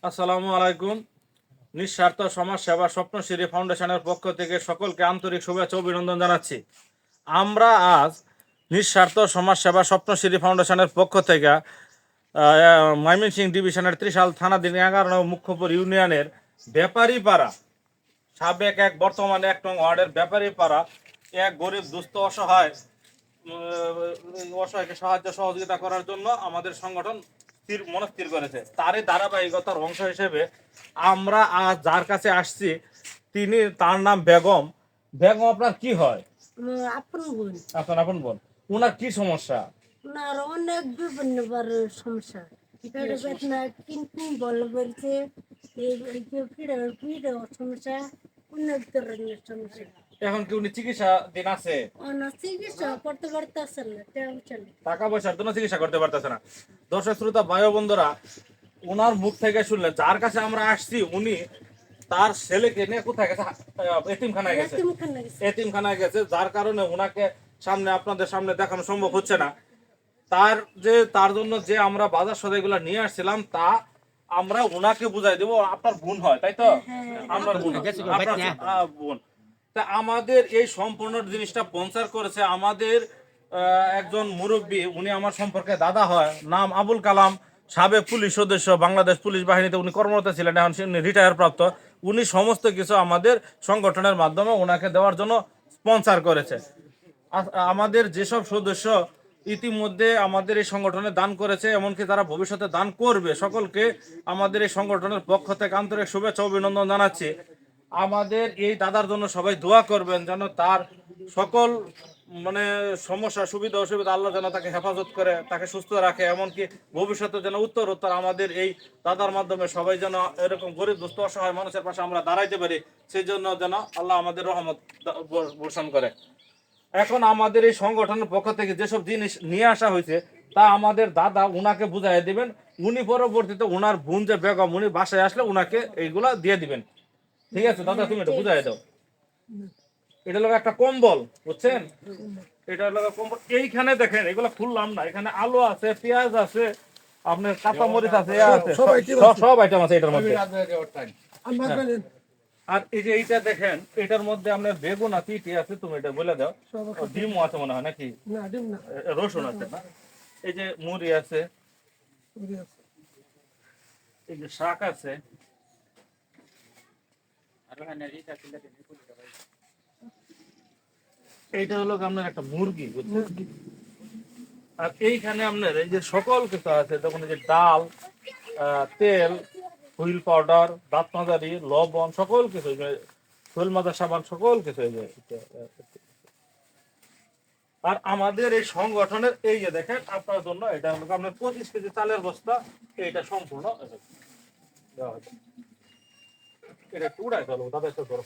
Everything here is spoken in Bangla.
আসসালামু আলাইকুম। নিঃস্বার্থ সমাজ সেবা স্বপ্নশ্রী ফাউন্ডেশনের পক্ষ থেকে সকলকে আন্তরিক শুভেচ্ছা অভিনন্দন জানাচ্ছি। আমরা আজ নিঃস্বার্থ সমাজ সেবা স্বপ্নশ্রী ফাউন্ডেশনের পক্ষ থেকে ময়মনসিংহ ডিভিশনের ত্রিশাল থানাধীন 11 নং মুখ্যপুর ইউনিয়নের ব্যাপারী পাড়া, সাবেক এক বর্তমানে 1 নং ওয়ার্ডের ব্যাপারী পাড়া এক গরিব দুস্থ অসহায়কে সাহায্য সহযোগিতা করার জন্য আমাদের সংগঠন মনস্থির করেছে। তারই ধারাবাহিকতার অংশ হিসেবে আমরা আজ যার কাছে আসছি, তার নাম বেগম। বেগম, আপনার কি হয়? আপন বোন। আপনার আপন বোন। ওনার কি সমস্যা? ওনার অনেক বিভিন্ন সমস্যা, পেট বেদনা, কিন্তু বল বলছে পিড়ে সমস্যা, অনেক ধরনের সমস্যা। এখন কি উনি চিকিৎসা দিন আছে? চিকিৎসা করতে পারতেছে না, টাকা পয়সার জন্য চিকিৎসা করতে পারতেছে না। দর্শক শ্রোতা ভাই বন্ধুরা, ওনার মুখ থেকে শুনলেন, যার কাছে আমরা আসছি উনি তার ছেলেকে নিয়ে কোথায় গেছে? এতিমখানায় গেছে। এতিমখানায় গেছে, যার কারণে ওনাকে আপনাদের সামনে দেখানো সম্ভব হচ্ছে না। তার জন্য যে আমরা বাজার সদাইগুলো নিয়ে আসছিলাম, তা আমরা ওনাকে বুঝাই দেবো। আপনার বোন হয়, তাই তো? আমরা বোন। বোন। তা আমাদের এই সম্পূর্ণ জিনিসটা স্পন্সর করেছে আমাদের একজন মুরব্বী। উনি আমার সম্পর্কে দাদা হয়, নাম আবুল কালাম, সাবেক পুলিশ সদস্য, বাংলাদেশ পুলিশ বাহিনীতে উনি কর্মরত ছিলেন, এখন রিটায়ার প্রাপ্ত। উনি সমস্ত কিছু আমাদের সংগঠনের মাধ্যমে ওনাকে দেওয়ার জন্য স্পন্সর করেছে। আমাদের যেসব সদস্য ইতিমধ্যে আমাদের এই সংগঠনে দান করেছে, এমনকি যারা ভবিষ্যতে দান করবে, সকলকে আমাদের এই সংগঠনের পক্ষ থেকে আন্তরিক শুভেচ্ছা অভিনন্দন জানাচ্ছি। আমাদের এই দাদার জন্য সবাই দোয়া করবেন, যেন তার সকল সমস্যা সুবিধা অসুবিধা আল্লাহ যেন তাকে হেফাজত করে, তাকে সুস্থ রাখে, এমনকি ভবিষ্যতে যেন উত্তর আমাদের এই দাদার মাধ্যমে সবাই যেন এরকম গরিব দুস্থ অসহায় মানুষের পাশে আমরা দাঁড়াইতে পারি, সেই জন্য যেন আল্লাহ আমাদের রহমত বর্ষণ করে। এখন আমাদের এই সংগঠনের পক্ষ থেকে যেসব জিনিস নিয়ে আসা হয়েছে, তা আমাদের দাদা উনাকে বুঝাই দিবেন। উনি পরবর্তীতে উনার বোন যে বেগম, উনি বাসায় আসলে উনাকে এইগুলা দিয়ে দিবেন। ঠিক আছে দাদা, তুমি এটা বুঝাই দাও। এটা হলো একটা কম্বল, বুঝছেন? এটা হলো কম্বল। এইখানে দেখেন, এগুলো খুললাম না, এখানে আলু আছে, পেঁয়াজ আছে, আপনার কাঁচা মরিচ আছে, সব আইটেম আছে এটার মধ্যে। আর এই যে এইটা দেখেন, এটার মধ্যে আপনার বেগুন আছে, ইটি আছে, তুমি এটা বলে দাও। ডিমও আছে মনে হয়, নাকি? রসুন আছে না? এই যে মুড়ি আছে, এই যে শাক আছে, এইটা হলো আপনার একটা মুরগি, বুঝছেন? আর এইখানে আপনার এই যে সকল কিছু আছে, তখন এই যে ডাল, তেল, হুইল পাউডার, দাঁত মাজারি, লবণ, সকল কিছু, শোল মাজার সাবান, সকল কিছু। আর আমাদের এই সংগঠনের এই যে দেখেন, আপনার জন্য এটা হলো আপনার 25 কেজি চালের বস্তা, এটা সম্পূর্ণ দেওয়া হবে। এটা একটু উড়াই চলো দাদা, একটু ধরো,